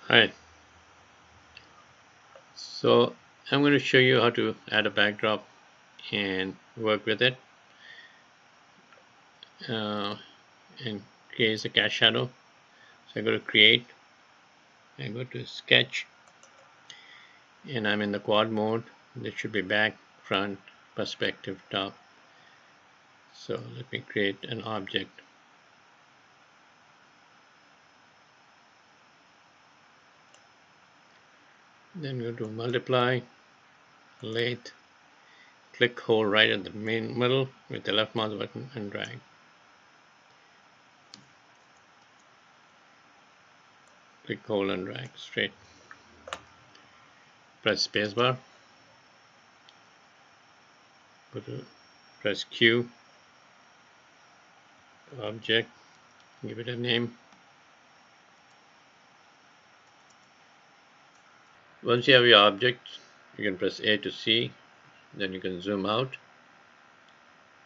Hi, so I'm going to show you how to add a backdrop and work with it uh, and create a cast shadow. So I go to create, I go to sketch, and I'm in the quad mode. This should be back, front, perspective, top. So let me create an object. Then go to multiply, lathe, click, hold right at the main middle with the left mouse button and drag. Click, hold and drag straight. Press spacebar. Go to press Q, object, give it a name. Once you have your object, you can press A to see, then you can zoom out.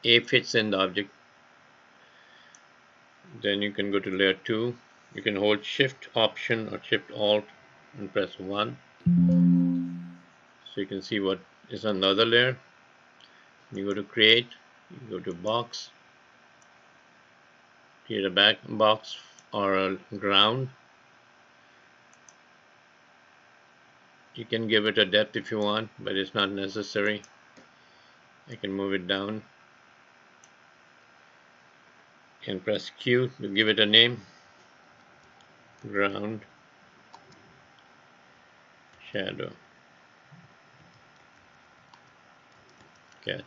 A fits in the object, then you can go to layer 2. You can hold shift option or shift alt and press 1. So you can see what is on the other layer. You go to create, you go to box, create a back box or a ground. You can give it a depth if you want, but it's not necessary. I can move it down and press Q to give it a name. Ground shadow catcher.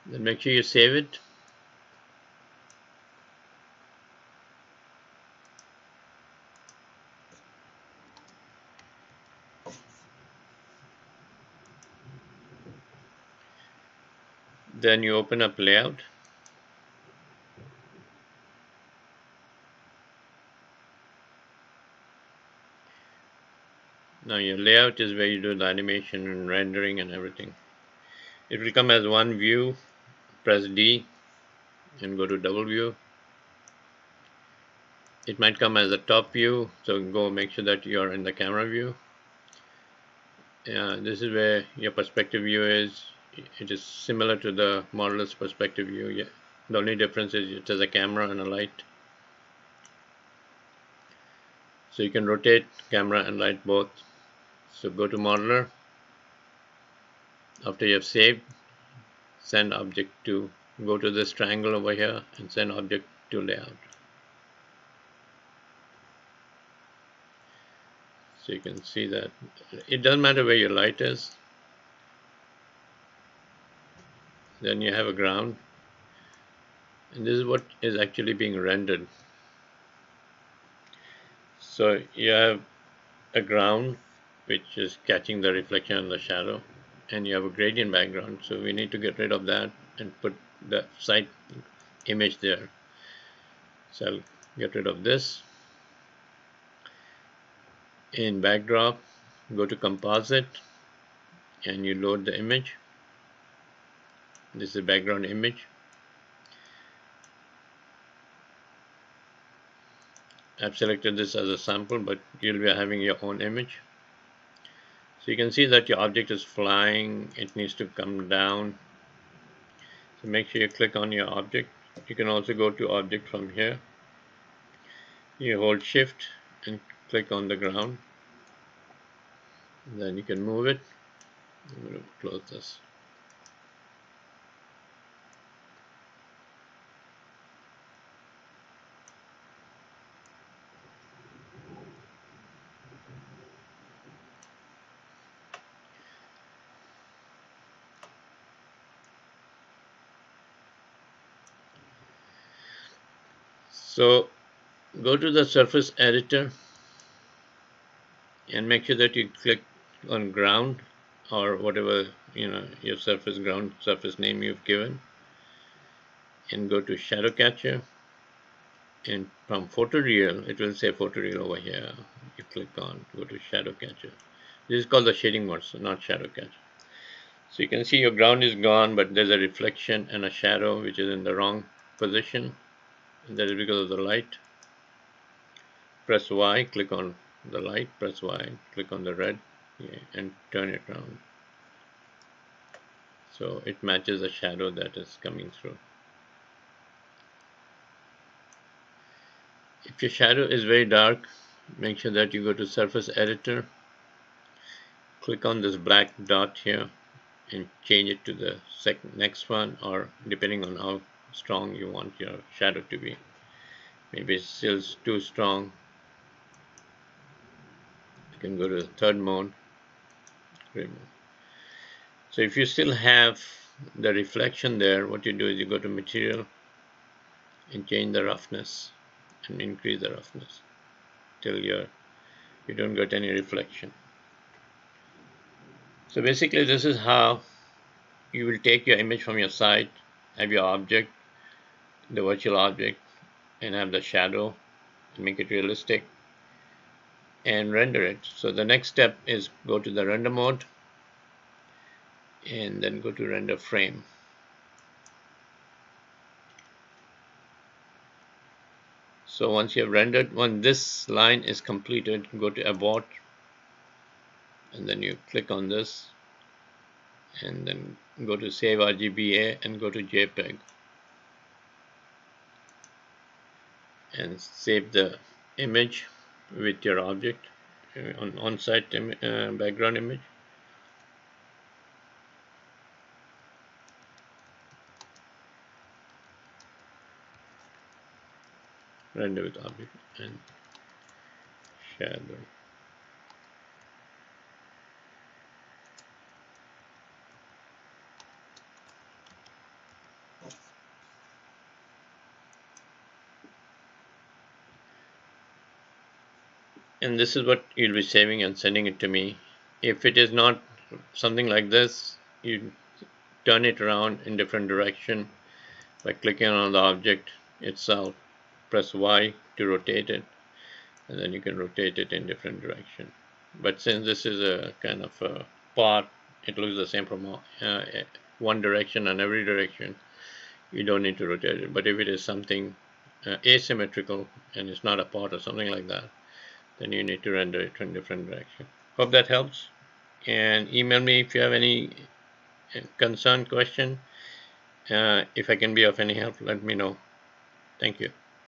Then make sure you save it. Then you open up layout. Now your layout is where you do the animation and rendering and everything. It will come as one view. Press D and go to double view. It might come as a top view, so go make sure that you are in the camera view. This is where your perspective view is. It is similar to the model's perspective view. Yeah. The only difference is it has a camera and a light. So you can rotate camera and light both. So go to modeler. After you have saved, send object to, go to this triangle over here and send object to layout. So you can see that it doesn't matter where your light is. Then you have a ground, and this is what is actually being rendered. So you have a ground which is catching the reflection and the shadow, and you have a gradient background, so we need to get rid of that and put the site image there. So I'll get rid of this. In backdrop, go to composite and you load the image. This is the background image. I've selected this as a sample, but you'll be having your own image. So you can see that your object is flying. It needs to come down. So make sure you click on your object. You can also go to object from here. You hold shift and click on the ground. Then you can move it. I'm going to close this. So go to the surface editor and make sure that you click on ground or whatever your surface ground surface name you've given, and go to shadow catcher, and from photoreal it will say photoreal over here. You click on, go to shadow catcher. This is called the shading mode, so not shadow catcher. So you can see your ground is gone, but there's a reflection and a shadow which is in the wrong position. That is because of the light. Press Y, click on the light, press Y, click on the red, yeah, and turn it around. So it matches the shadow that is coming through. If your shadow is very dark, make sure that you go to Surface Editor, click on this black dot here, and change it to the next one, or depending on how strong you want your shadow to be. Maybe it's still too strong. You can go to the third mode, gray mode. So if you still have the reflection there, what you do is you go to Material and change the roughness and increase the roughness till you don't get any reflection. So basically this is how you will take your image from your site, have your object, the virtual object, and have the shadow and make it realistic and render it. So the next step is go to the render mode and then go to render frame. So once you have rendered, when this line is completed, go to abort and then you click on this and then go to save RGBA and go to JPEG and save the image with your object on-site background image. Render with object and shadow. And this is what you'll be saving and sending it to me. If it is not something like this, you turn it around in different direction by clicking on the object itself. Press Y to rotate it, and then you can rotate it in different direction. But since this is a kind of a part, it looks the same from one direction and every direction. You don't need to rotate it. But if it is something asymmetrical and it's not a part or something like that, then you need to render it in different direction. Hope that helps, and email me if you have any concern, question. If I can be of any help, let me know. Thank you.